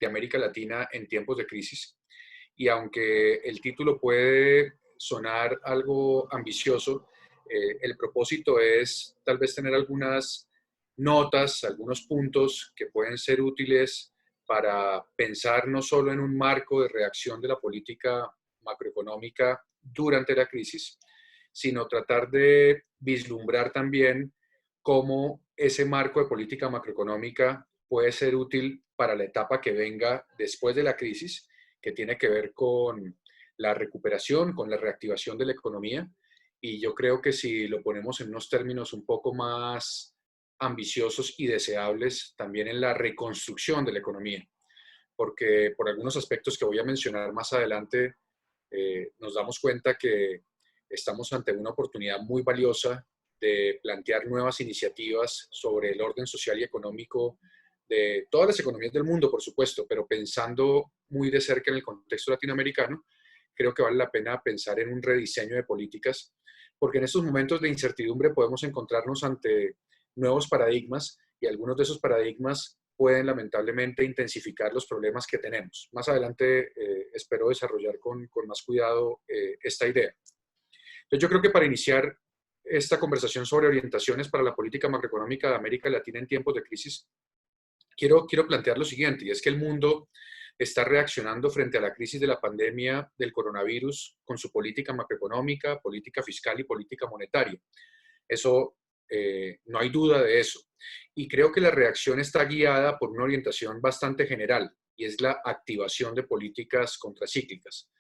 de América Latina en tiempos de crisis. Y aunque el título puede sonar algo ambicioso, el propósito es tal vez tener algunas notas, algunos puntos que pueden ser útiles para pensar no solo en un marco de reacción de la política macroeconómica durante la crisis, sino tratar de vislumbrar también cómo ese marco de política macroeconómica puede ser útil para la etapa que venga después de la crisis, que tiene que ver con la recuperación, con la reactivación de la economía. Y yo creo que si lo ponemos en unos términos un poco más ambiciosos y deseables, también en la reconstrucción de la economía, porque por algunos aspectos que voy a mencionar más adelante, nos damos cuenta que estamos ante una oportunidad muy valiosa de plantear nuevas iniciativas sobre el orden social y económico de todas las economías del mundo, por supuesto, pero pensando muy de cerca en el contexto latinoamericano, creo que vale la pena pensar en un rediseño de políticas, porque en estos momentos de incertidumbre podemos encontrarnos ante nuevos paradigmas y algunos de esos paradigmas pueden lamentablemente intensificar los problemas que tenemos. Más adelante espero desarrollar con más cuidado esta idea. Entonces yo creo que para iniciar esta conversación sobre orientaciones para la política macroeconómica de América Latina en tiempos de crisis, quiero plantear lo siguiente, y es que el mundo está reaccionando frente a la crisis de la pandemia del coronavirus con su política macroeconómica, política fiscal y política monetaria. Eso, no hay duda de eso. Y creo que la reacción está guiada por una orientación bastante general, y es la activación de políticas contracíclicas.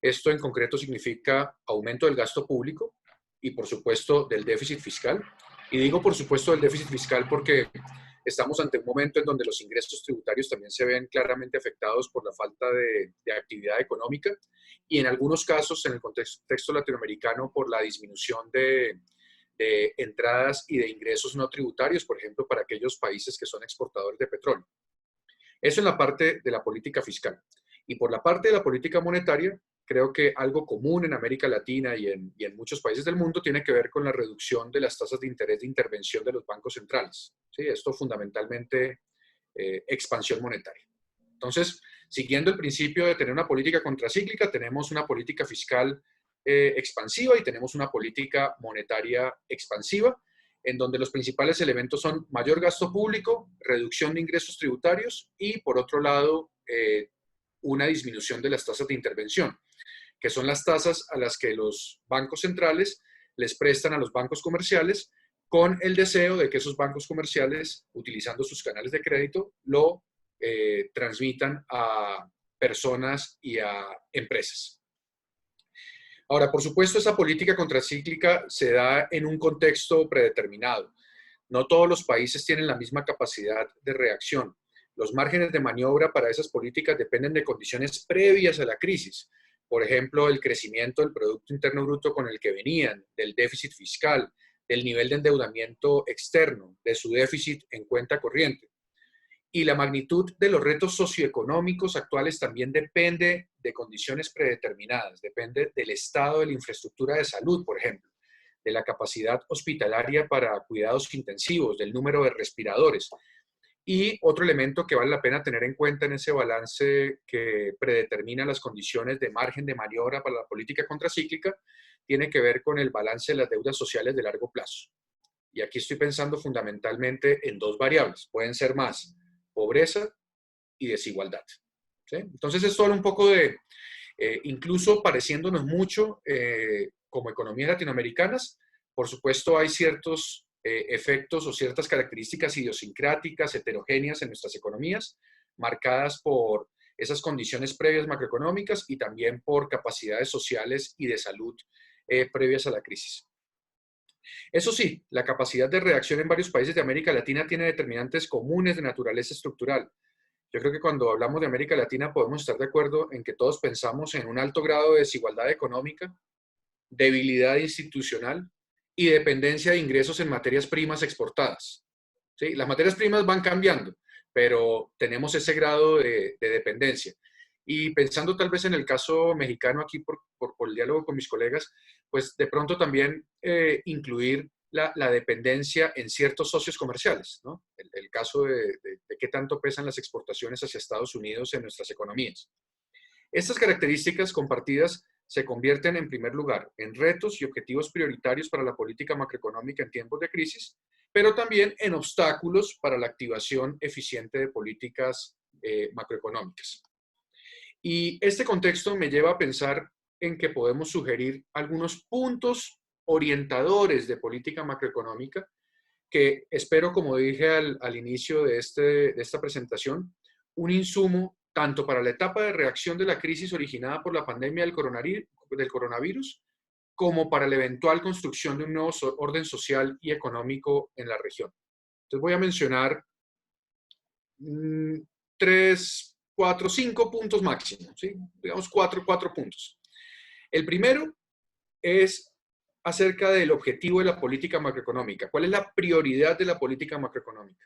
Esto en concreto significa aumento del gasto público y, por supuesto, del déficit fiscal. Y digo, por supuesto, del déficit fiscal porque estamos ante un momento en donde los ingresos tributarios también se ven claramente afectados por la falta de actividad económica y en algunos casos, en el contexto latinoamericano, por la disminución de entradas y de ingresos no tributarios, por ejemplo, para aquellos países que son exportadores de petróleo. Eso en la parte de la política fiscal. Y por la parte de la política monetaria, creo que algo común en América Latina y en muchos países del mundo tiene que ver con la reducción de las tasas de interés de intervención de los bancos centrales. ¿Sí? Esto fundamentalmente expansión monetaria. Entonces, siguiendo el principio de tener una política contracíclica, tenemos una política fiscal expansiva y tenemos una política monetaria expansiva, en donde los principales elementos son mayor gasto público, reducción de ingresos tributarios y, por otro lado, una disminución de las tasas de intervención, que son las tasas a las que los bancos centrales les prestan a los bancos comerciales con el deseo de que esos bancos comerciales, utilizando sus canales de crédito, lo transmitan a personas y a empresas. Ahora, por supuesto, esa política contracíclica se da en un contexto predeterminado. No todos los países tienen la misma capacidad de reacción. Los márgenes de maniobra para esas políticas dependen de condiciones previas a la crisis. Por ejemplo, el crecimiento del Producto Interno Bruto con el que venían, del déficit fiscal, del nivel de endeudamiento externo, de su déficit en cuenta corriente. Y la magnitud de los retos socioeconómicos actuales también depende de condiciones predeterminadas, depende del estado de la infraestructura de salud, por ejemplo, de la capacidad hospitalaria para cuidados intensivos, del número de respiradores. Y otro elemento que vale la pena tener en cuenta en ese balance que predetermina las condiciones de margen de maniobra para la política contracíclica tiene que ver con el balance de las deudas sociales de largo plazo. Y aquí estoy pensando fundamentalmente en dos variables, pueden ser más: pobreza y desigualdad. ¿Sí? Entonces esto habla un poco de, incluso pareciéndonos mucho como economías latinoamericanas, por supuesto hay ciertos efectos o ciertas características idiosincráticas, heterogéneas en nuestras economías, marcadas por esas condiciones previas macroeconómicas y también por capacidades sociales y de salud previas a la crisis. Eso sí, la capacidad de reacción en varios países de América Latina tiene determinantes comunes de naturaleza estructural. Yo creo que cuando hablamos de América Latina podemos estar de acuerdo en que todos pensamos en un alto grado de desigualdad económica, debilidad institucional y dependencia de ingresos en materias primas exportadas. ¿Sí? Las materias primas van cambiando, pero tenemos ese grado de dependencia. Y pensando tal vez en el caso mexicano aquí por el diálogo con mis colegas, pues de pronto también incluir la dependencia en ciertos socios comerciales, ¿no? El caso de qué tanto pesan las exportaciones hacia Estados Unidos en nuestras economías. Estas características compartidas se convierten, en primer lugar, en retos y objetivos prioritarios para la política macroeconómica en tiempos de crisis, pero también en obstáculos para la activación eficiente de políticas macroeconómicas. Y este contexto me lleva a pensar en que podemos sugerir algunos puntos orientadores de política macroeconómica que espero, como dije al inicio de esta presentación, un insumo tanto para la etapa de reacción de la crisis originada por la pandemia del coronavirus, como para la eventual construcción de un nuevo orden social y económico en la región. Entonces voy a mencionar 3, 4, 5 puntos máximos, ¿sí? Digamos cuatro puntos. El primero es acerca del objetivo de la política macroeconómica. ¿Cuál es la prioridad de la política macroeconómica?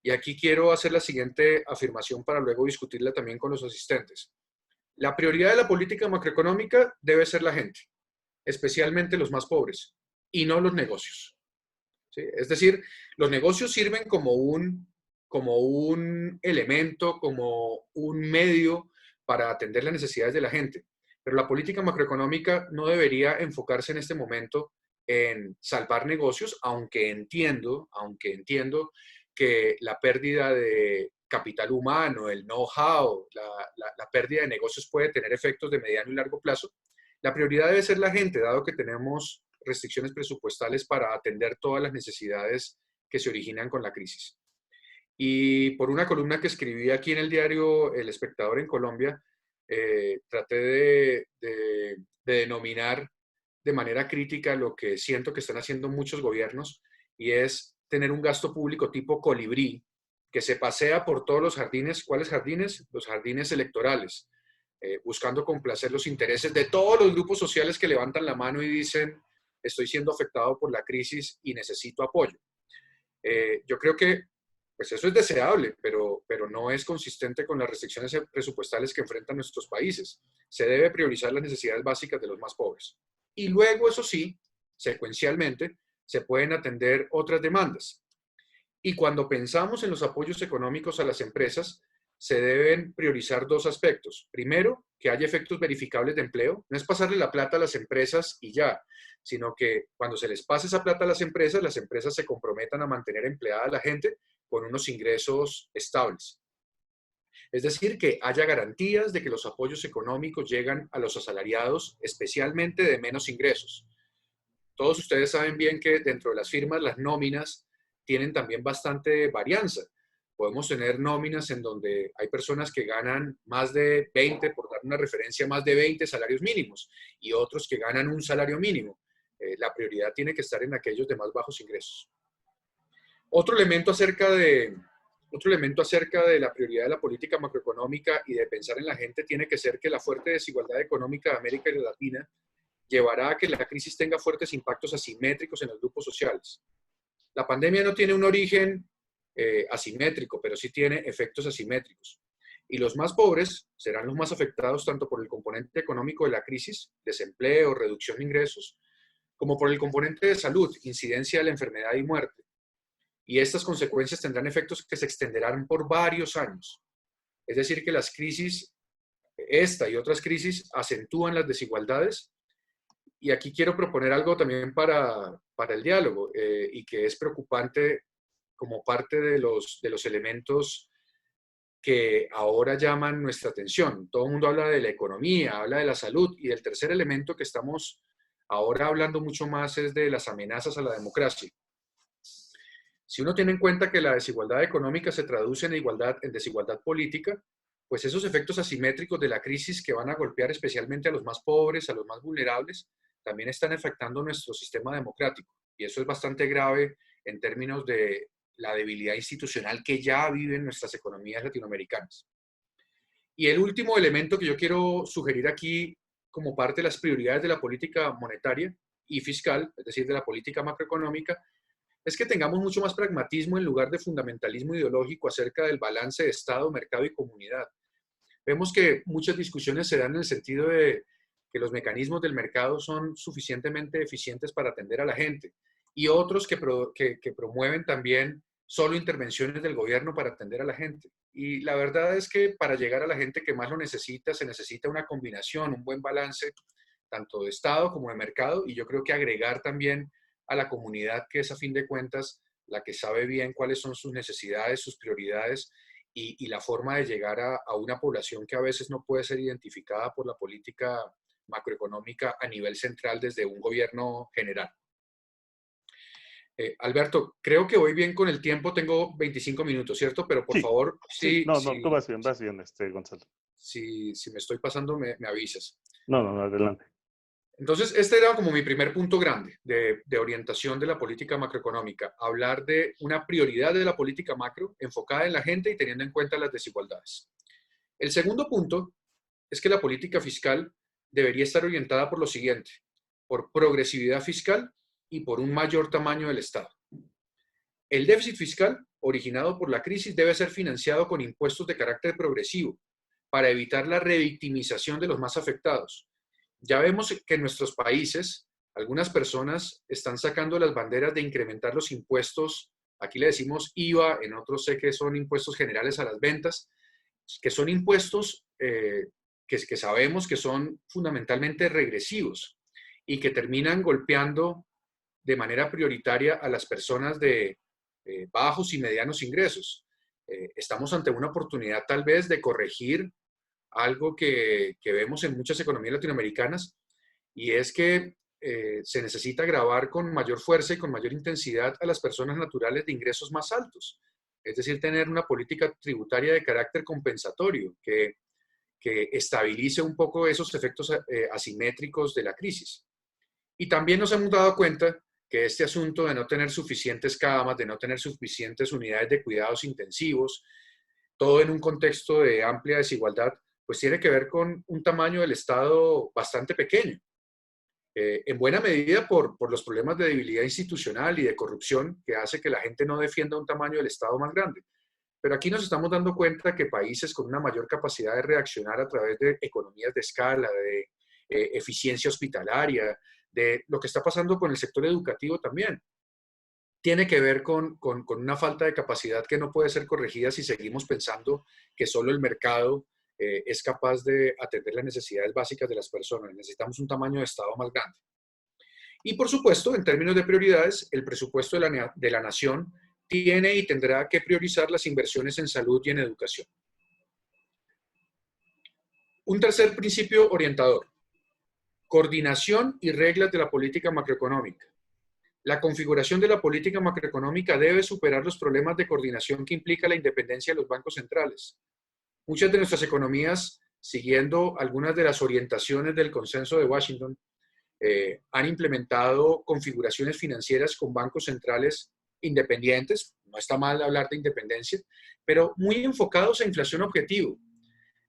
Y aquí quiero hacer la siguiente afirmación para luego discutirla también con los asistentes. La prioridad de la política macroeconómica debe ser la gente, especialmente los más pobres, y no los negocios. ¿Sí? Es decir, los negocios sirven como un elemento, como un medio para atender las necesidades de la gente. Pero la política macroeconómica no debería enfocarse en este momento en salvar negocios, aunque entiendo que la pérdida de capital humano, el know-how, la pérdida de negocios puede tener efectos de mediano y largo plazo. La prioridad debe ser la gente, dado que tenemos restricciones presupuestales para atender todas las necesidades que se originan con la crisis. Y por una columna que escribí aquí en el diario El Espectador en Colombia, traté de denominar de manera crítica lo que siento que están haciendo muchos gobiernos, y es tener un gasto público tipo colibrí, que se pasea por todos los jardines. ¿Cuáles jardines? Los jardines electorales, buscando complacer los intereses de todos los grupos sociales que levantan la mano y dicen, estoy siendo afectado por la crisis y necesito apoyo. Yo creo que pues eso es deseable, pero no es consistente con las restricciones presupuestales que enfrentan nuestros países. Se debe priorizar las necesidades básicas de los más pobres. Y luego, eso sí, secuencialmente, se pueden atender otras demandas. Y cuando pensamos en los apoyos económicos a las empresas, se deben priorizar dos aspectos. Primero, que haya efectos verificables de empleo. No es pasarle la plata a las empresas y ya, sino que cuando se les pase esa plata a las empresas se comprometan a mantener empleada a la gente con unos ingresos estables. Es decir, que haya garantías de que los apoyos económicos llegan a los asalariados, especialmente de menos ingresos. Todos ustedes saben bien que dentro de las firmas las nóminas tienen también bastante varianza. Podemos tener nóminas en donde hay personas que ganan más de 20, por dar una referencia, más de 20 salarios mínimos, y otros que ganan un salario mínimo. La prioridad tiene que estar en aquellos de más bajos ingresos. Otro elemento acerca de la prioridad de la política macroeconómica y de pensar en la gente tiene que ser que la fuerte desigualdad económica de América Latina llevará a que la crisis tenga fuertes impactos asimétricos en los grupos sociales. La pandemia no tiene un origen asimétrico, pero sí tiene efectos asimétricos. Y los más pobres serán los más afectados tanto por el componente económico de la crisis, desempleo, reducción de ingresos, como por el componente de salud, incidencia de la enfermedad y muerte. Y estas consecuencias tendrán efectos que se extenderán por varios años. Es decir, que las crisis, esta y otras crisis, acentúan las desigualdades. Y aquí quiero proponer algo también para el diálogo, y que es preocupante como parte de los elementos que ahora llaman nuestra atención. Todo el mundo habla de la economía, habla de la salud, y el tercer elemento que estamos ahora hablando mucho más es de las amenazas a la democracia. Si uno tiene en cuenta que la desigualdad económica se traduce en desigualdad política, pues esos efectos asimétricos de la crisis que van a golpear especialmente a los más pobres, a los más vulnerables, también están afectando nuestro sistema democrático. Y eso es bastante grave en términos de la debilidad institucional que ya viven nuestras economías latinoamericanas. Y el último elemento que yo quiero sugerir aquí como parte de las prioridades de la política monetaria y fiscal, es decir, de la política macroeconómica, es que tengamos mucho más pragmatismo en lugar de fundamentalismo ideológico acerca del balance de Estado, mercado y comunidad. Vemos que muchas discusiones se dan en el sentido de que los mecanismos del mercado son suficientemente eficientes para atender a la gente, y otros que promueven también solo intervenciones del gobierno para atender a la gente. Y la verdad es que para llegar a la gente que más lo necesita, se necesita una combinación, un buen balance, tanto de Estado como de mercado, y yo creo que agregar también a la comunidad, que es a fin de cuentas la que sabe bien cuáles son sus necesidades, sus prioridades y la forma de llegar a una población que a veces no puede ser identificada por la política macroeconómica a nivel central desde un gobierno general. Alberto, creo que voy bien con el tiempo, tengo 25 minutos, ¿cierto? Pero por Sí, favor, sí, sí, no, no, tú sí, vas bien, Gonzalo. si me estoy pasando, me avisas. No, no, no, adelante. Entonces, este era como mi primer punto grande de orientación de la política macroeconómica, hablar de una prioridad de la política macro enfocada en la gente y teniendo en cuenta las desigualdades. El segundo punto es que la política fiscal debería estar orientada por lo siguiente, por progresividad fiscal y por un mayor tamaño del Estado. El déficit fiscal originado por la crisis debe ser financiado con impuestos de carácter progresivo para evitar la revictimización de los más afectados. Ya vemos que en nuestros países algunas personas están sacando las banderas de incrementar los impuestos, aquí le decimos IVA, en otros sé que son impuestos generales a las ventas, que son impuestos que sabemos que son fundamentalmente regresivos y que terminan golpeando de manera prioritaria a las personas de bajos y medianos ingresos. Estamos ante una oportunidad tal vez de corregir algo que vemos en muchas economías latinoamericanas y es que se necesita grabar con mayor fuerza y con mayor intensidad a las personas naturales de ingresos más altos. Es decir, tener una política tributaria de carácter compensatorio que estabilice un poco esos efectos asimétricos de la crisis. Y también nos hemos dado cuenta que este asunto de no tener suficientes camas, de no tener suficientes unidades de cuidados intensivos, todo en un contexto de amplia desigualdad, pues tiene que ver con un tamaño del Estado bastante pequeño, en buena medida por los problemas de debilidad institucional y de corrupción que hace que la gente no defienda un tamaño del Estado más grande. Pero aquí nos estamos dando cuenta que países con una mayor capacidad de reaccionar a través de economías de escala, de eficiencia hospitalaria, de lo que está pasando con el sector educativo también, tiene que ver con una falta de capacidad que no puede ser corregida si seguimos pensando que solo el mercado es capaz de atender las necesidades básicas de las personas. Necesitamos un tamaño de Estado más grande. Y por supuesto, en términos de prioridades, el presupuesto de la nación tiene y tendrá que priorizar las inversiones en salud y en educación. Un tercer principio orientador, coordinación y reglas de la política macroeconómica. La configuración de la política macroeconómica debe superar los problemas de coordinación que implica la independencia de los bancos centrales. Muchas de nuestras economías, siguiendo algunas de las orientaciones del consenso de Washington, han implementado configuraciones financieras con bancos centrales independientes, no está mal hablar de independencia, pero muy enfocados a inflación objetivo.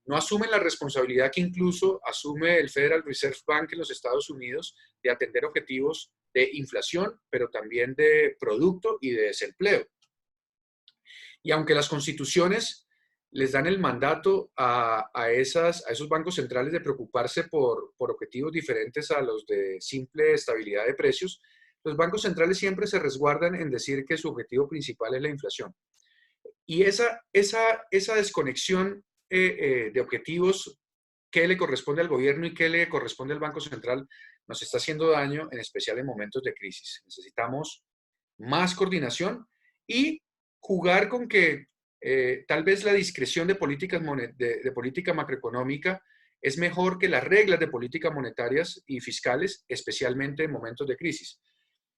No asumen la responsabilidad que incluso asume el Federal Reserve Bank en los Estados Unidos de atender objetivos de inflación, pero también de producto y de desempleo. Y aunque las constituciones les dan el mandato a esos bancos centrales de preocuparse por objetivos diferentes a los de simple estabilidad de precios, los bancos centrales siempre se resguardan en decir que su objetivo principal es la inflación. Y esa desconexión de objetivos, qué le corresponde al gobierno y qué le corresponde al Banco Central, nos está haciendo daño, en especial en momentos de crisis. Necesitamos más coordinación y jugar con que tal vez la discreción de de política macroeconómica es mejor que las reglas de política monetarias y fiscales, especialmente en momentos de crisis.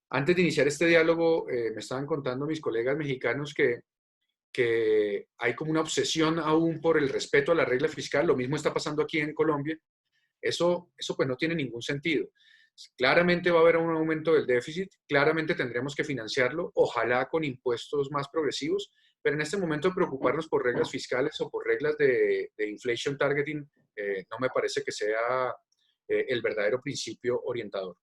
Antes de iniciar este diálogo, me estaban contando mis colegas mexicanos que hay como una obsesión aún por el respeto a la regla fiscal. Lo mismo está pasando aquí en Colombia. Eso pues no tiene ningún sentido. Claramente va a haber un aumento del déficit, claramente tendremos que financiarlo, ojalá con impuestos más progresivos, pero en este momento preocuparnos por reglas fiscales o por reglas de inflation targeting no me parece que sea el verdadero principio orientador.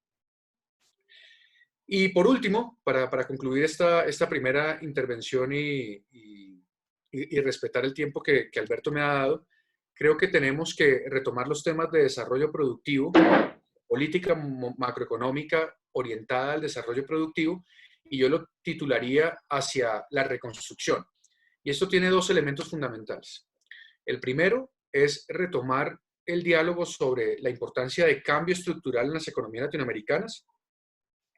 Y por último, para concluir esta primera intervención y respetar el tiempo que Alberto me ha dado, creo que tenemos que retomar los temas de desarrollo productivo, política macroeconómica orientada al desarrollo productivo, y yo lo titularía hacia la reconstrucción. Y esto tiene dos elementos fundamentales. El primero es retomar el diálogo sobre la importancia de cambio estructural en las economías latinoamericanas,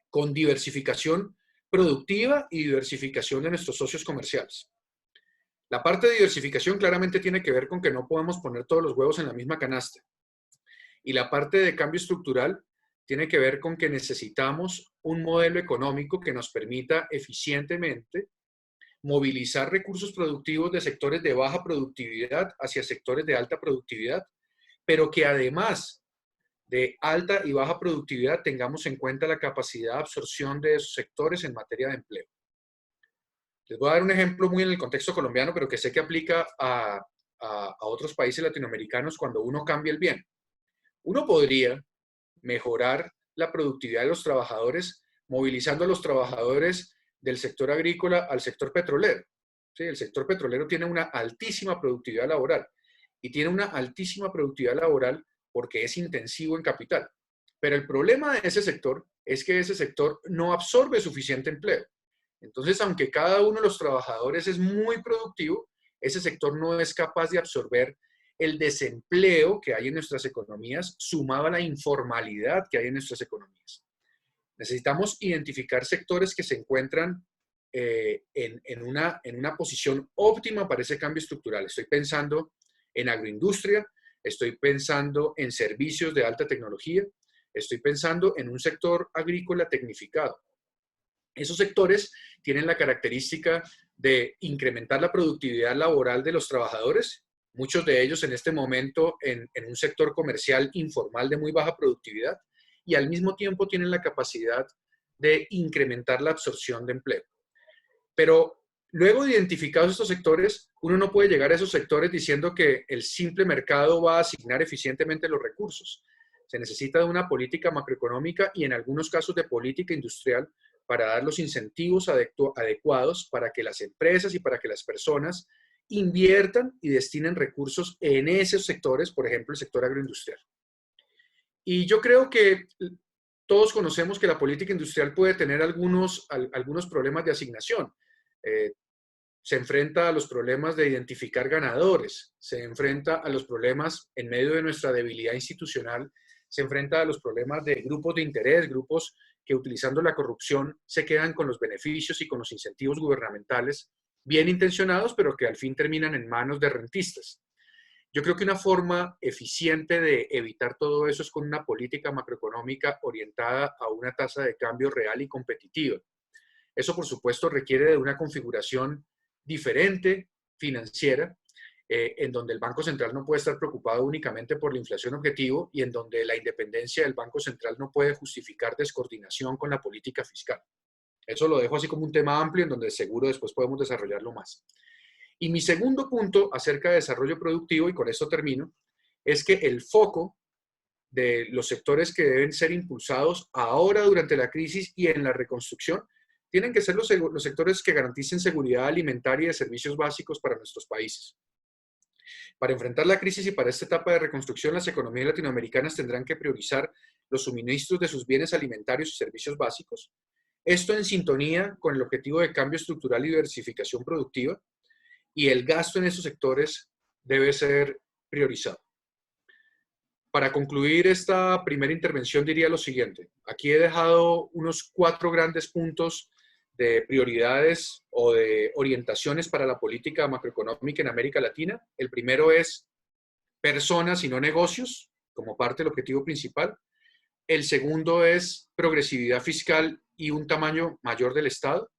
con diversificación productiva y diversificación de nuestros socios comerciales. La parte de diversificación claramente tiene que ver con que no podemos poner todos los huevos en la misma canasta. Y la parte de cambio estructural tiene que ver con que necesitamos un modelo económico que nos permita eficientemente movilizar recursos productivos de sectores de baja productividad hacia sectores de alta productividad, pero que además de alta y baja productividad tengamos en cuenta la capacidad de absorción de esos sectores en materia de empleo. Les voy a dar un ejemplo muy en el contexto colombiano, pero que sé que aplica a otros países latinoamericanos cuando uno cambia el bien. Uno podría mejorar la productividad de los trabajadores movilizando a los trabajadores del sector agrícola al sector petrolero. ¿Sí? El sector petrolero tiene una altísima productividad laboral y tiene una altísima productividad laboral porque es intensivo en capital. Pero el problema de ese sector es que ese sector no absorbe suficiente empleo. Entonces, aunque cada uno de los trabajadores es muy productivo, ese sector no es capaz de absorber el desempleo que hay en nuestras economías, sumado a la informalidad que hay en nuestras economías. Necesitamos identificar sectores que se encuentran en una posición óptima para ese cambio estructural. Estoy pensando en agroindustria, estoy pensando en servicios de alta tecnología, estoy pensando en un sector agrícola tecnificado. Esos sectores tienen la característica de incrementar la productividad laboral de los trabajadores, muchos de ellos en este momento en un sector comercial informal de muy baja productividad, y al mismo tiempo tienen la capacidad de incrementar la absorción de empleo. Pero luego de identificados estos sectores, uno no puede llegar a esos sectores diciendo que el simple mercado va a asignar eficientemente los recursos. Se necesita de una política macroeconómica y en algunos casos de política industrial para dar los incentivos adecuados para que las empresas y para que las personas inviertan y destinen recursos en esos sectores, por ejemplo, el sector agroindustrial. Y yo creo que todos conocemos que la política industrial puede tener algunos problemas de asignación. Se enfrenta a los problemas de identificar ganadores, se enfrenta a los problemas en medio de nuestra debilidad institucional, se enfrenta a los problemas de grupos de interés, grupos que utilizando la corrupción se quedan con los beneficios y con los incentivos gubernamentales, bien intencionados, pero que al fin terminan en manos de rentistas. Yo creo que una forma eficiente de evitar todo eso es con una política macroeconómica orientada a una tasa de cambio real y competitiva. Eso, por supuesto, requiere de una configuración diferente financiera, en donde el Banco Central no puede estar preocupado únicamente por la inflación objetivo y en donde la independencia del Banco Central no puede justificar descoordinación con la política fiscal. Eso lo dejo así como un tema amplio en donde seguro después podemos desarrollarlo más. Y mi segundo punto acerca de desarrollo productivo, y con esto termino, es que el foco de los sectores que deben ser impulsados ahora durante la crisis y en la reconstrucción tienen que ser los sectores que garanticen seguridad alimentaria y de servicios básicos para nuestros países. Para enfrentar la crisis y para esta etapa de reconstrucción, las economías latinoamericanas tendrán que priorizar los suministros de sus bienes alimentarios y servicios básicos. Esto en sintonía con el objetivo de cambio estructural y diversificación productiva, y el gasto en esos sectores debe ser priorizado. Para concluir esta primera intervención diría lo siguiente. Aquí he dejado unos 4 grandes puntos de prioridades o de orientaciones para la política macroeconómica en América Latina. El primero es personas y no negocios, como parte del objetivo principal. El segundo es progresividad fiscal y un tamaño mayor del Estado.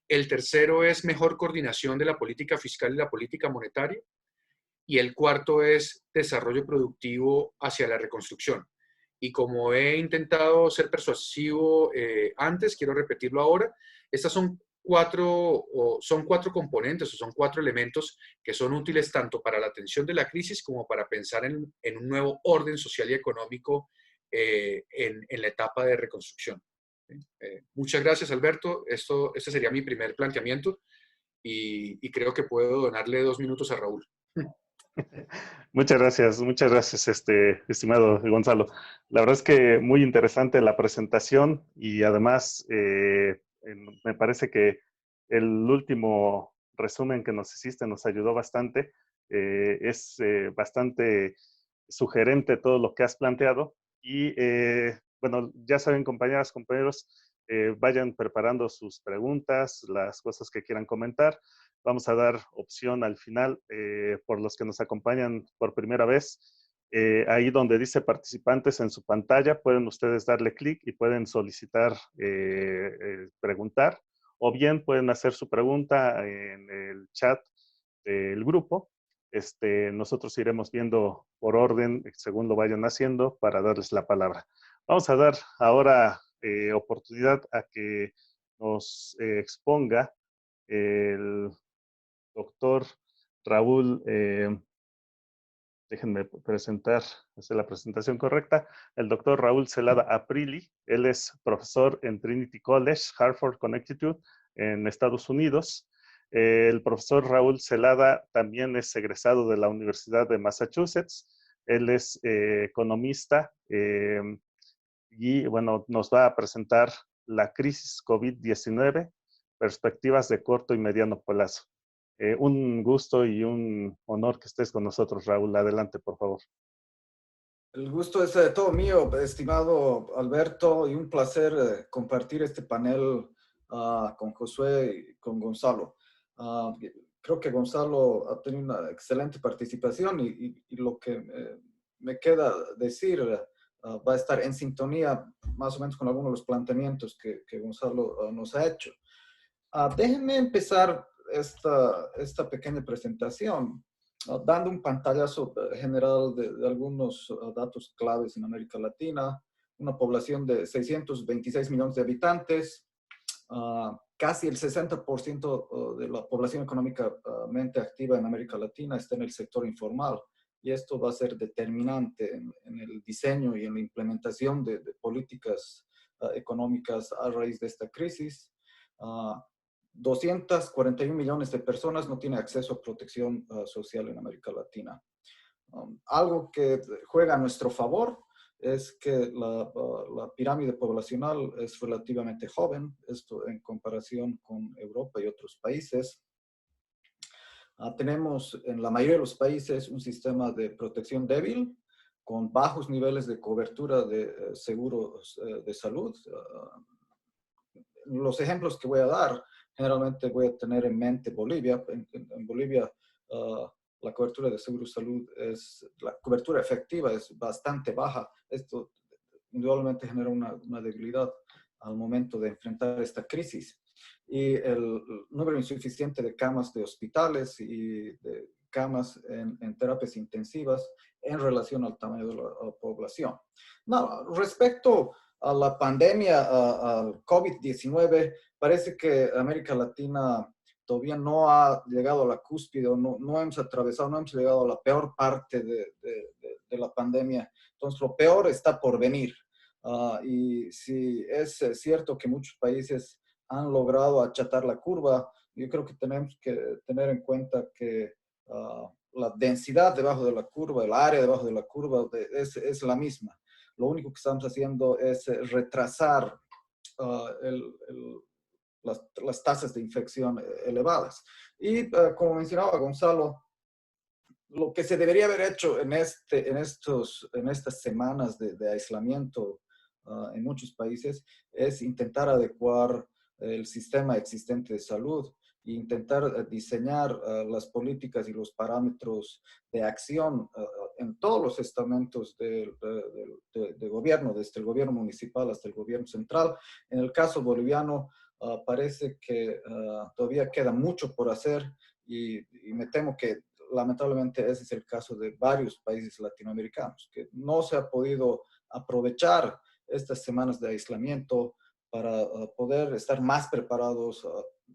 El tercero es mejor coordinación de la política fiscal y la política monetaria. Y el cuarto es desarrollo productivo hacia la reconstrucción. Y como he intentado ser persuasivo antes, quiero repetirlo ahora, estas son cuatro componentes o son 4 elementos que son útiles tanto para la atención de la crisis como para pensar en un nuevo orden social y económico en la etapa de reconstrucción. Muchas gracias, Alberto. Este sería mi primer planteamiento y creo que puedo donarle 2 minutos a Raúl. Muchas gracias, estimado Gonzalo. La verdad es que muy interesante la presentación y además me parece que el último resumen que nos hiciste nos ayudó bastante. Es bastante sugerente todo lo que has planteado y bueno, ya saben, compañeras, compañeros, vayan preparando sus preguntas, las cosas que quieran comentar. Vamos a dar opción al final por los que nos acompañan por primera vez. Ahí donde dice participantes en su pantalla, pueden ustedes darle clic y pueden solicitar preguntar, o bien pueden hacer su pregunta en el chat del grupo. Nosotros iremos viendo por orden según lo vayan haciendo para darles la palabra. Vamos a dar ahora oportunidad a que nos exponga el doctor Raúl, déjenme presentar, hacer la presentación correcta, el doctor Raúl Celada Aprilli. Él es profesor en Trinity College, Hartford, Connecticut, en Estados Unidos. El profesor Raúl Celada también es egresado de la Universidad de Massachusetts. Él es economista y, bueno, nos va a presentar la crisis COVID-19, perspectivas de corto y mediano plazo. Un gusto y un honor que estés con nosotros, Raúl. Adelante, por favor. El gusto es todo mío, estimado Alberto, y un placer compartir este panel con Josué y con Gonzalo. Creo que Gonzalo ha tenido una excelente participación y lo que me queda decir va a estar en sintonía más o menos con algunos de los planteamientos que Gonzalo nos ha hecho. Déjenme empezar esta pequeña presentación dando un pantallazo general de algunos datos claves en América Latina. Una población de 626 millones de habitantes, casi el 60% de la población económicamente activa en América Latina está en el sector informal. Y esto va a ser determinante en el diseño y en la implementación de políticas económicas a raíz de esta crisis. 241 millones de personas no tienen acceso a protección social en América Latina. Algo que juega a nuestro favor es que la pirámide poblacional es relativamente joven, esto en comparación con Europa y otros países. Tenemos en la mayoría de los países un sistema de protección débil, con bajos niveles de cobertura de seguros de salud. Los ejemplos que voy a dar, generalmente voy a tener en mente Bolivia. En Bolivia, la cobertura de seguro de salud la cobertura efectiva es bastante baja. Esto indudablemente genera una debilidad al momento de enfrentar esta crisis. Y el número insuficiente de camas de hospitales y de camas en terapias intensivas en relación al tamaño de la población. No, respecto a la pandemia, al COVID-19, parece que América Latina todavía no ha llegado a la cúspide, no hemos atravesado, no hemos llegado a la peor parte de la pandemia. Entonces, lo peor está por venir. Y si es cierto que muchos países han logrado achatar la curva, yo creo que tenemos que tener en cuenta que la densidad debajo de la curva, el área debajo de la curva es la misma. Lo único que estamos haciendo es retrasar las tasas de infección elevadas. Y como mencionaba Gonzalo, lo que se debería haber hecho en estas semanas de aislamiento en muchos países es intentar adecuar el sistema existente de salud e intentar diseñar las políticas y los parámetros de acción en todos los estamentos de gobierno, desde el gobierno municipal hasta el gobierno central. En el caso boliviano, parece que todavía queda mucho por hacer y me temo que lamentablemente ese es el caso de varios países latinoamericanos, que no se ha podido aprovechar estas semanas de aislamiento para poder estar más preparados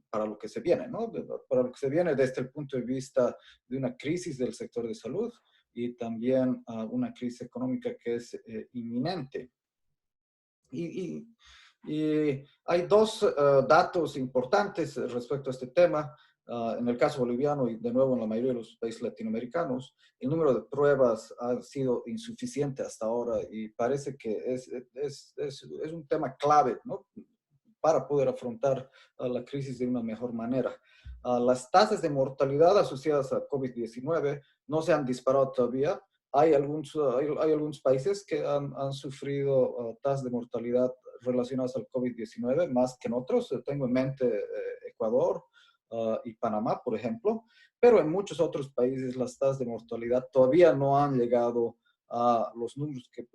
para lo que se viene, ¿no? Para lo que se viene desde el punto de vista de una crisis del sector de salud y también una crisis económica que es inminente. Y hay dos datos importantes respecto a este tema. En el caso boliviano y de nuevo en la mayoría de los países latinoamericanos, el número de pruebas ha sido insuficiente hasta ahora y parece que es un tema clave, ¿no?, para poder afrontar la crisis de una mejor manera. Las tasas de mortalidad asociadas a COVID-19 no se han disparado todavía. Hay algunos países que han sufrido tasas de mortalidad relacionadas al COVID-19 más que en otros. Tengo en mente Ecuador y Panamá, por ejemplo, pero en muchos otros países las tasas de mortalidad todavía no han llegado a los números que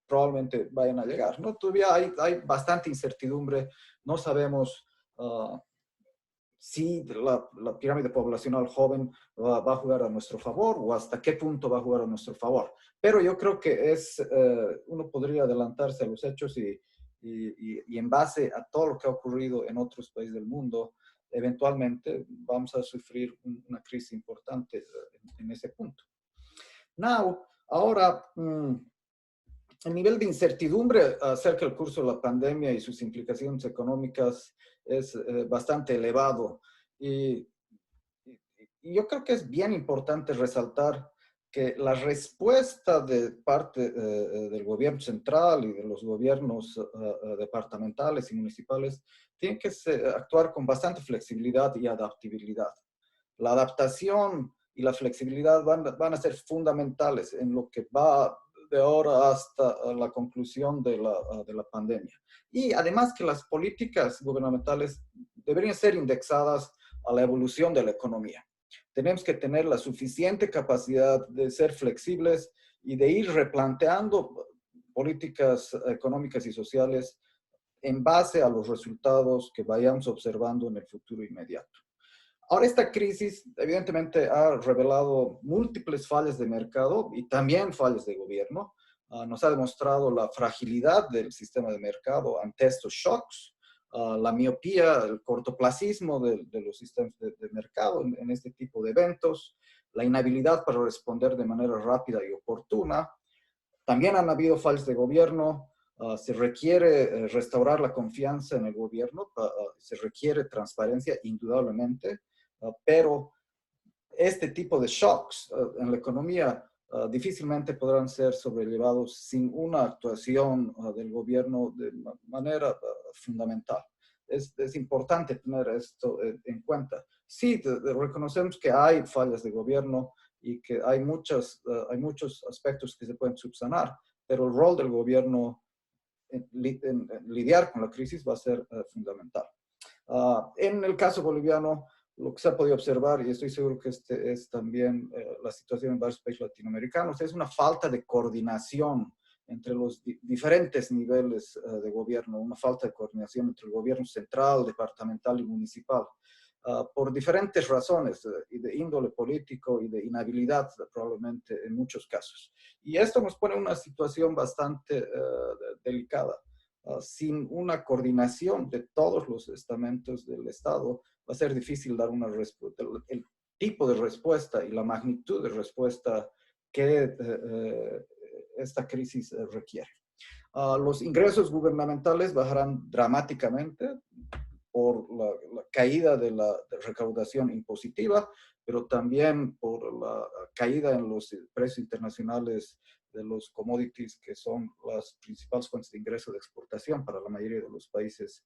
probablemente vayan a llegar, ¿no? Todavía hay bastante incertidumbre, no sabemos si la pirámide poblacional joven va a jugar a nuestro favor o hasta qué punto va a jugar a nuestro favor. Pero yo creo que uno podría adelantarse a los hechos y en base a todo lo que ha ocurrido en otros países del mundo, eventualmente vamos a sufrir una crisis importante en ese punto. Ahora, el nivel de incertidumbre acerca del curso de la pandemia y sus implicaciones económicas es bastante elevado. Y yo creo que es bien importante resaltar que la respuesta de parte del gobierno central y de los gobiernos departamentales y municipales tiene que actuar con bastante flexibilidad y adaptabilidad. La adaptación y la flexibilidad van a ser fundamentales en lo que va de ahora hasta la conclusión de la pandemia. Y además que las políticas gubernamentales deberían ser indexadas a la evolución de la economía. Tenemos que tener la suficiente capacidad de ser flexibles y de ir replanteando políticas económicas y sociales en base a los resultados que vayamos observando en el futuro inmediato. Ahora, esta crisis evidentemente ha revelado múltiples fallas de mercado y también fallas de gobierno. Nos ha demostrado la fragilidad del sistema de mercado ante estos shocks, la miopía, el cortoplacismo de los sistemas de mercado en este tipo de eventos, la inhabilidad para responder de manera rápida y oportuna. También han habido fallas de gobierno. Se requiere restaurar la confianza en el gobierno, se requiere transparencia, indudablemente. Pero este tipo de shocks en la economía difícilmente podrán ser sobrellevados sin una actuación del gobierno de manera fundamental. Es importante tener esto en cuenta. Sí, reconocemos que hay fallas de gobierno y que hay muchos aspectos que se pueden subsanar, pero el rol del gobierno en lidiar con la crisis va a ser fundamental. En el caso boliviano, lo que se ha podido observar, y estoy seguro que este es también la situación en varios países latinoamericanos, es una falta de coordinación entre los diferentes niveles de gobierno, una falta de coordinación entre el gobierno central, departamental y municipal, por diferentes razones, de índole político y de inhabilidad probablemente en muchos casos. Y esto nos pone en una situación bastante delicada. Sin una coordinación de todos los estamentos del Estado, va a ser difícil dar una respuesta, el tipo de respuesta y la magnitud de respuesta que esta crisis requiere. Los ingresos gubernamentales bajarán dramáticamente por la caída de la recaudación impositiva, pero también por la caída en los precios internacionales de los commodities, que son las principales fuentes de ingreso de exportación para la mayoría de los países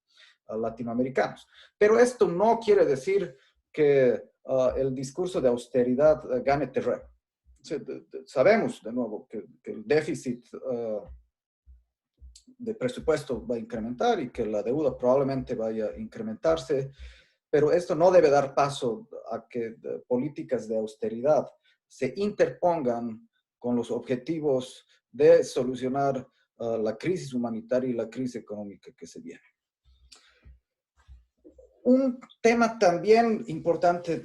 latinoamericanos. Pero esto no quiere decir que el discurso de austeridad gane terreno. Sabemos, de nuevo, que el déficit de presupuesto va a incrementar y que la deuda probablemente vaya a incrementarse, pero esto no debe dar paso a que políticas de austeridad se interpongan con los objetivos de solucionar la crisis humanitaria y la crisis económica que se viene. Un tema también importante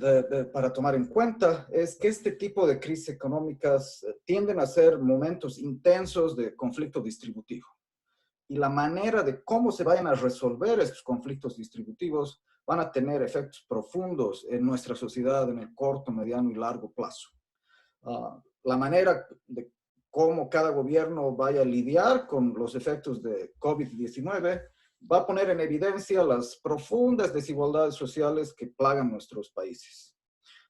para tomar en cuenta es que este tipo de crisis económicas tienden a ser momentos intensos de conflicto distributivo. Y la manera de cómo se vayan a resolver estos conflictos distributivos van a tener efectos profundos en nuestra sociedad en el corto, mediano y largo plazo. La manera de cómo cada gobierno vaya a lidiar con los efectos de COVID-19 va a poner en evidencia las profundas desigualdades sociales que plagan nuestros países.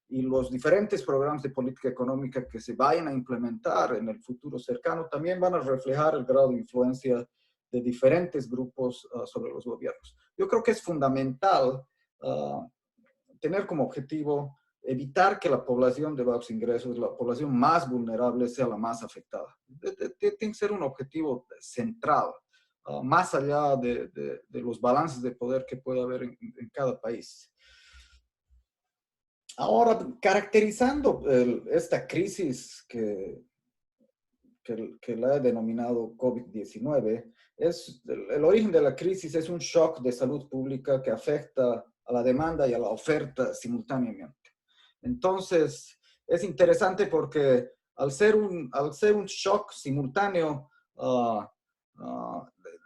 Y los diferentes programas de política económica que se vayan a implementar en el futuro cercano también van a reflejar el grado de influencia de diferentes grupos sobre los gobiernos. Yo creo que es fundamental tener como objetivo evitar que la población de bajos ingresos, la población más vulnerable, sea la más afectada. Tiene que ser un objetivo central, más allá de los balances de poder que pueda haber en cada país. Ahora, caracterizando esta crisis que la he denominado COVID-19, el origen de la crisis es un shock de salud pública que afecta a la demanda y a la oferta simultáneamente. Entonces, es interesante porque al ser un shock simultáneo,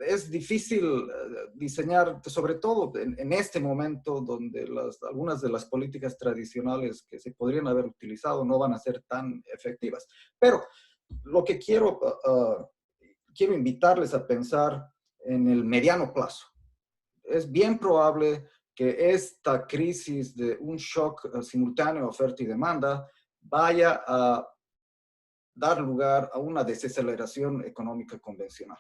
es difícil diseñar, sobre todo en este momento donde algunas de las políticas tradicionales que se podrían haber utilizado no van a ser tan efectivas. Pero lo que quiero invitarles a pensar en el mediano plazo. Es bien probable que esta crisis de un shock simultáneo, oferta y demanda, vaya a dar lugar a una desaceleración económica convencional.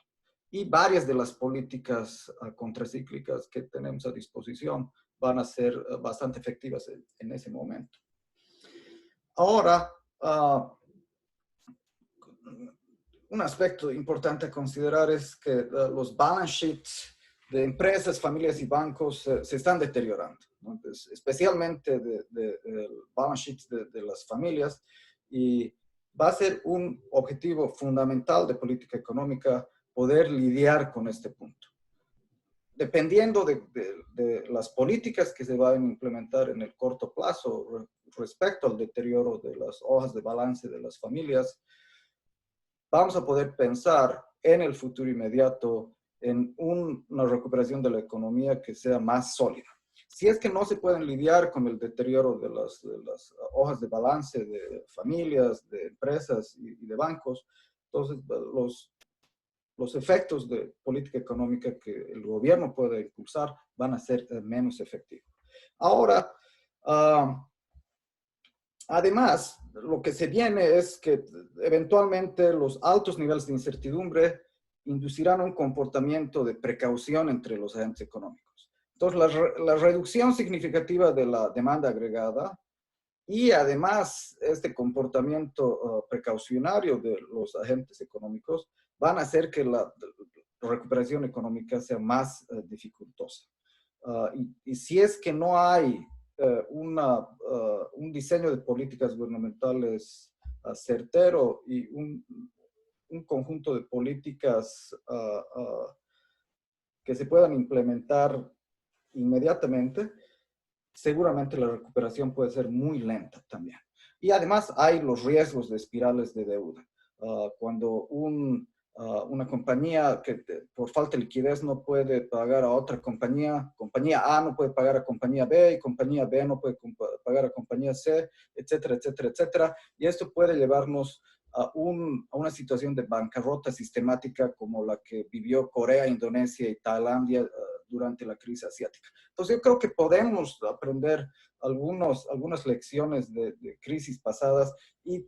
Y varias de las políticas contracíclicas que tenemos a disposición van a ser bastante efectivas en ese momento. Ahora, un aspecto importante a considerar es que los balance sheets de empresas, familias y bancos se están deteriorando, ¿no? Entonces, especialmente del balance sheets de las familias, y va a ser un objetivo fundamental de política económica poder lidiar con este punto. Dependiendo de las políticas que se van a implementar en el corto plazo respecto al deterioro de las hojas de balance de las familias, vamos a poder pensar en el futuro inmediato en una recuperación de la economía que sea más sólida. Si es que no se pueden lidiar con el deterioro de las hojas de balance de familias, de empresas y de bancos, entonces los efectos de política económica que el gobierno puede impulsar van a ser menos efectivos. Ahora, además, lo que se viene es que eventualmente los altos niveles de incertidumbre inducirán un comportamiento de precaución entre los agentes económicos. Entonces, la reducción significativa de la demanda agregada y además este comportamiento precaucionario de los agentes económicos van a hacer que la recuperación económica sea más dificultosa. Y si es que no hay un diseño de políticas gubernamentales certero y un conjunto de políticas que se puedan implementar inmediatamente, seguramente la recuperación puede ser muy lenta también. Y además hay los riesgos de espirales de deuda. Cuando una compañía que por falta de liquidez no puede pagar a otra compañía, compañía A no puede pagar a compañía B y compañía B no puede pagar a compañía C, etcétera, etcétera, etcétera. Y esto puede llevarnos a una situación de bancarrota sistemática como la que vivió Corea, Indonesia y Tailandia durante la crisis asiática. Entonces yo creo que podemos aprender algunas lecciones de crisis pasadas y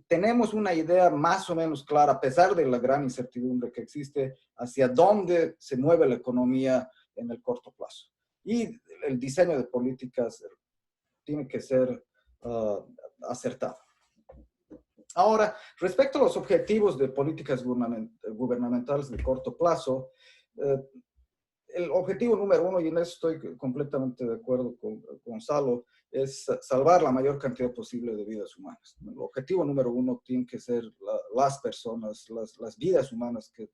tenemos una idea más o menos clara, a pesar de la gran incertidumbre que existe, hacia dónde se mueve la economía en el corto plazo. Y el diseño de políticas tiene que ser acertado. Ahora, respecto a los objetivos de políticas gubernamentales de corto plazo, el objetivo número uno, y en eso estoy completamente de acuerdo con Gonzalo, es salvar la mayor cantidad posible de vidas humanas. El objetivo número uno tiene que ser las personas, las vidas humanas que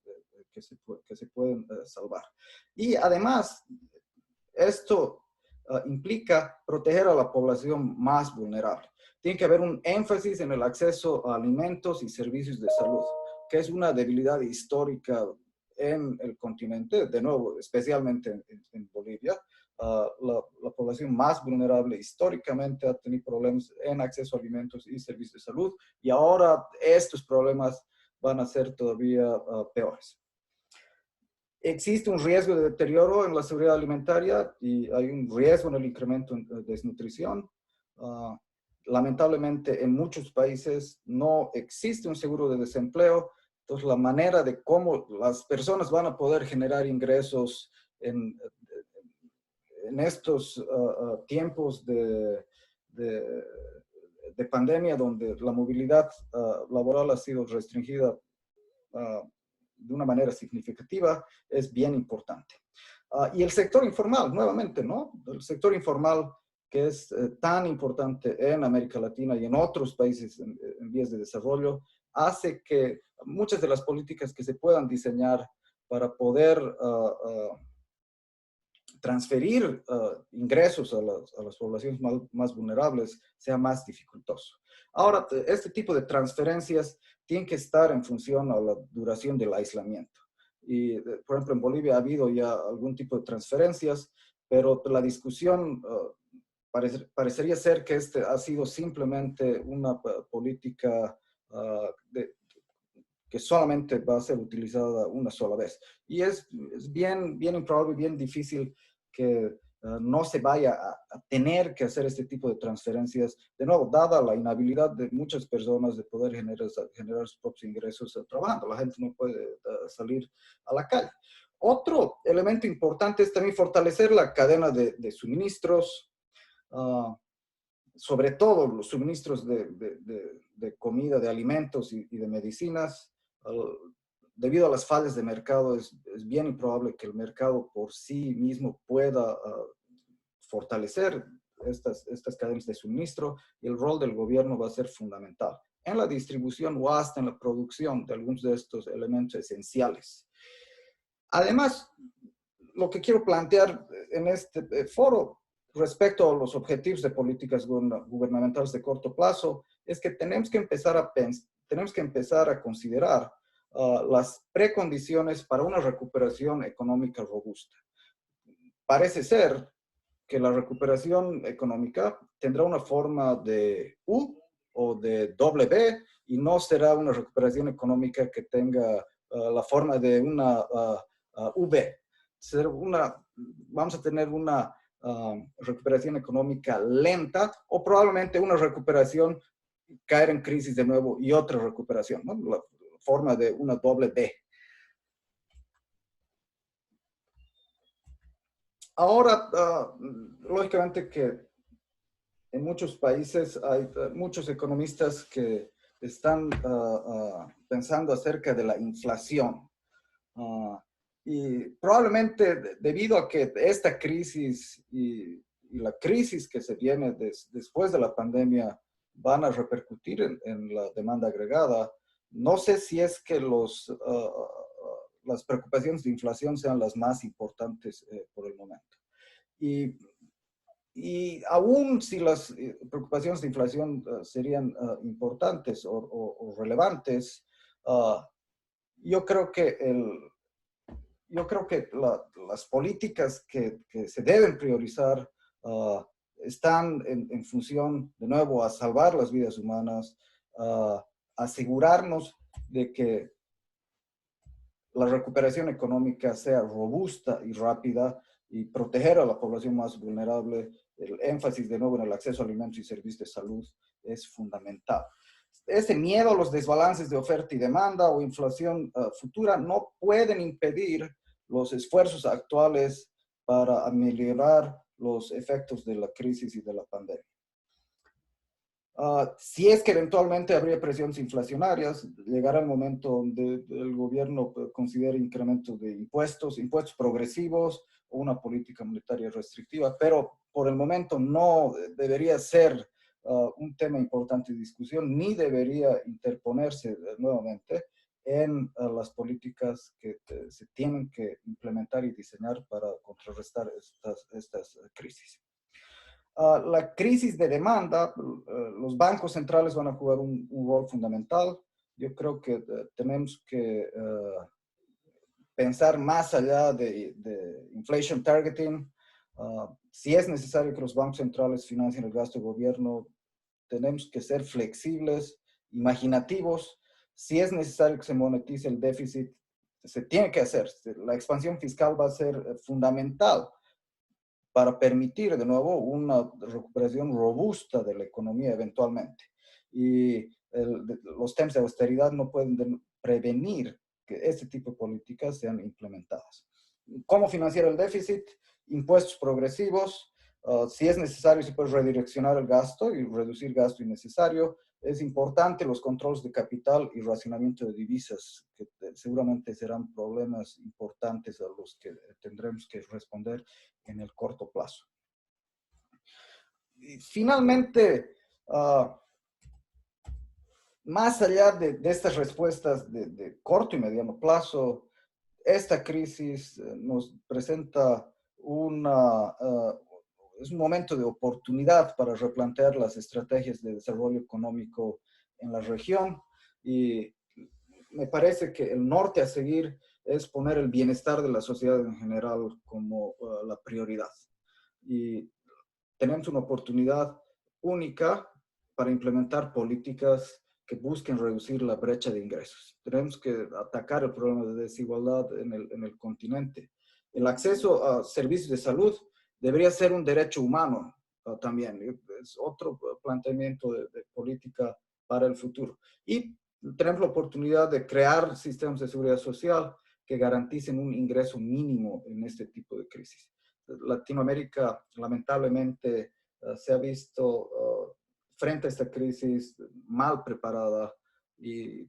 se pueden salvar. Y además, esto implica proteger a la población más vulnerable. Tiene que haber un énfasis en el acceso a alimentos y servicios de salud, que es una debilidad histórica en el continente, de nuevo, especialmente en Bolivia. La población más vulnerable históricamente ha tenido problemas en acceso a alimentos y servicios de salud, y ahora estos problemas van a ser todavía peores. existe un riesgo de deterioro en la seguridad alimentaria y hay un riesgo en el incremento de desnutrición. Lamentablemente, en muchos países no existe un seguro de desempleo. Entonces, la manera de cómo las personas van a poder generar ingresos en estos tiempos de pandemia, donde la movilidad laboral ha sido restringida de una manera significativa, es bien importante. Y el sector informal, nuevamente, ¿no? El sector informal, que es tan importante en América Latina y en otros países en vías de desarrollo, hace que muchas de las políticas que se puedan diseñar para poder transferir ingresos a las poblaciones más vulnerables sea más dificultoso. Ahora, este tipo de transferencias tienen que estar en función a la duración del aislamiento. Y, por ejemplo, en Bolivia ha habido ya algún tipo de transferencias, pero la discusión parecería ser que este ha sido simplemente una política que solamente va a ser utilizada una sola vez. Y es bien improbable y bien difícil que no se vaya a tener que hacer este tipo de transferencias, de nuevo, dada la inhabilidad de muchas personas de poder generar sus propios ingresos trabajando. La gente no puede salir a la calle. Otro elemento importante es también fortalecer la cadena de suministros, sobre todo los suministros de comida, de alimentos y de medicinas. Debido a las fallas de mercado, es bien improbable que el mercado por sí mismo pueda fortalecer estas cadenas de suministro, y el rol del gobierno va a ser fundamental en la distribución o hasta en la producción de algunos de estos elementos esenciales. Además, lo que quiero plantear en este foro respecto a los objetivos de políticas gubernamentales de corto plazo es que tenemos que empezar a considerar las precondiciones para una recuperación económica robusta. Parece ser que la recuperación económica tendrá una forma de U o de W y no será una recuperación económica que tenga la forma de una V. Vamos a tener una recuperación económica lenta o probablemente una recuperación, caer en crisis de nuevo y otra recuperación, ¿no? La forma de una doble B. Ahora, lógicamente que en muchos países hay muchos economistas que están pensando acerca de la inflación. Y probablemente debido a que esta crisis y la crisis que se viene después de la pandemia van a repercutir en la demanda agregada, no sé si es que las preocupaciones de inflación sean las más importantes por el momento. Y aún si las preocupaciones de inflación serían importantes o relevantes, yo creo que las políticas que se deben priorizar están en función, de nuevo, a salvar las vidas humanas, asegurarnos de que la recuperación económica sea robusta y rápida y proteger a la población más vulnerable. El énfasis, de nuevo, en el acceso a alimentos y servicios de salud es fundamental. Ese miedo a los desbalances de oferta y demanda o inflación futura no pueden impedir los esfuerzos actuales para ameliorar los efectos de la crisis y de la pandemia. Si es que eventualmente habría presiones inflacionarias, llegará el momento donde el gobierno considere incrementos de impuestos progresivos o una política monetaria restrictiva, pero por el momento no debería ser un tema importante de discusión, ni debería interponerse nuevamente en las políticas que se tienen que implementar y diseñar para contrarrestar estas crisis. La crisis de demanda, los bancos centrales van a jugar un rol fundamental. Yo creo que tenemos que pensar más allá de inflation targeting. Si es necesario que los bancos centrales financien el gasto de gobierno, tenemos que ser flexibles, imaginativos. Si es necesario que se monetice el déficit, se tiene que hacer. La expansión fiscal va a ser fundamental para permitir de nuevo una recuperación robusta de la economía eventualmente. Y los temas de austeridad no pueden prevenir que este tipo de políticas sean implementadas. ¿Cómo financiar el déficit? Impuestos progresivos. Si es necesario, se puede redireccionar el gasto y reducir gasto innecesario. Es importante los controles de capital y racionamiento de divisas, que seguramente serán problemas importantes a los que tendremos que responder en el corto plazo. Y finalmente, más allá de estas respuestas de corto y mediano plazo, esta crisis nos presenta es un momento de oportunidad para replantear las estrategias de desarrollo económico en la región, y me parece que el norte a seguir es poner el bienestar de la sociedad en general como la prioridad. Y tenemos una oportunidad única para implementar políticas que busquen reducir la brecha de ingresos. Tenemos que atacar el problema de desigualdad en el continente. El acceso a servicios de salud debería ser un derecho humano también. Es otro planteamiento de política para el futuro. Y tenemos la oportunidad de crear sistemas de seguridad social que garanticen un ingreso mínimo en este tipo de crisis. Latinoamérica, lamentablemente, se ha visto frente a esta crisis mal preparada, y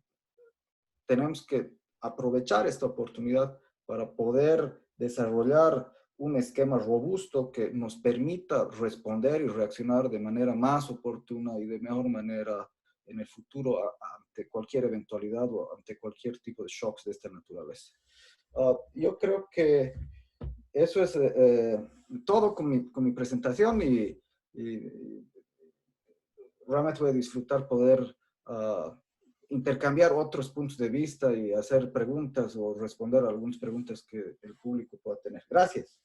tenemos que aprovechar esta oportunidad para poder desarrollar un esquema robusto que nos permita responder y reaccionar de manera más oportuna y de mejor manera en el futuro ante cualquier eventualidad o ante cualquier tipo de shocks de esta naturaleza. Yo creo que eso es todo con mi presentación, y realmente voy a disfrutar poder intercambiar otros puntos de vista y hacer preguntas o responder a algunas preguntas que el público pueda tener. Gracias.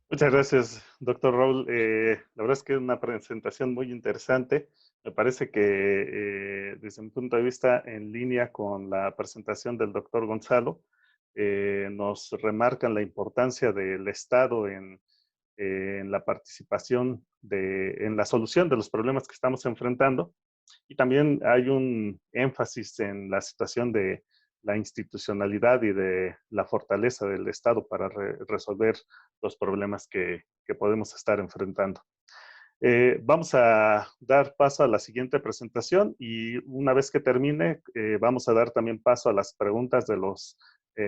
Muchas gracias, doctor Raúl. La verdad es que es una presentación muy interesante. Me parece que desde mi punto de vista, en línea con la presentación del doctor Gonzalo, nos remarcan la importancia del Estado en la participación en la solución de los problemas que estamos enfrentando. Y también hay un énfasis en la situación de la institucionalidad y de la fortaleza del Estado para resolver los problemas que podemos estar enfrentando. Vamos a dar paso a la siguiente presentación, y una vez que termine, vamos a dar también paso a las preguntas de los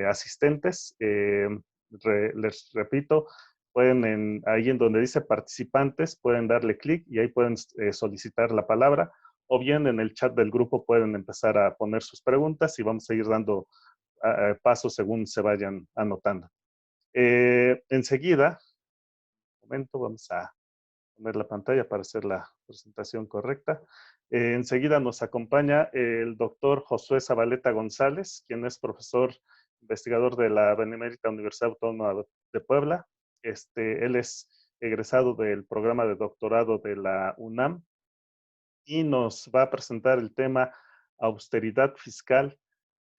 asistentes. Les repito, pueden ahí en donde dice participantes, pueden darle clic y ahí pueden solicitar la palabra, o bien en el chat del grupo pueden empezar a poner sus preguntas y vamos a ir dando pasos según se vayan anotando. Enseguida, un momento, vamos a poner la pantalla para hacer la presentación correcta. Enseguida nos acompaña el doctor Josué Zabaleta González, quien es profesor investigador de la Benemérita Universidad Autónoma de Puebla. Él es egresado del programa de doctorado de la UNAM y nos va a presentar el tema austeridad fiscal,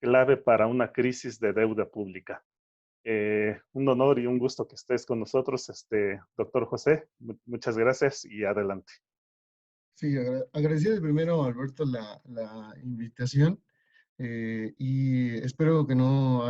clave para una crisis de deuda pública. Un honor y un gusto que estés con nosotros, doctor José. Muchas gracias y adelante. Sí, agradecido primero, Alberto, la invitación, y espero que no haya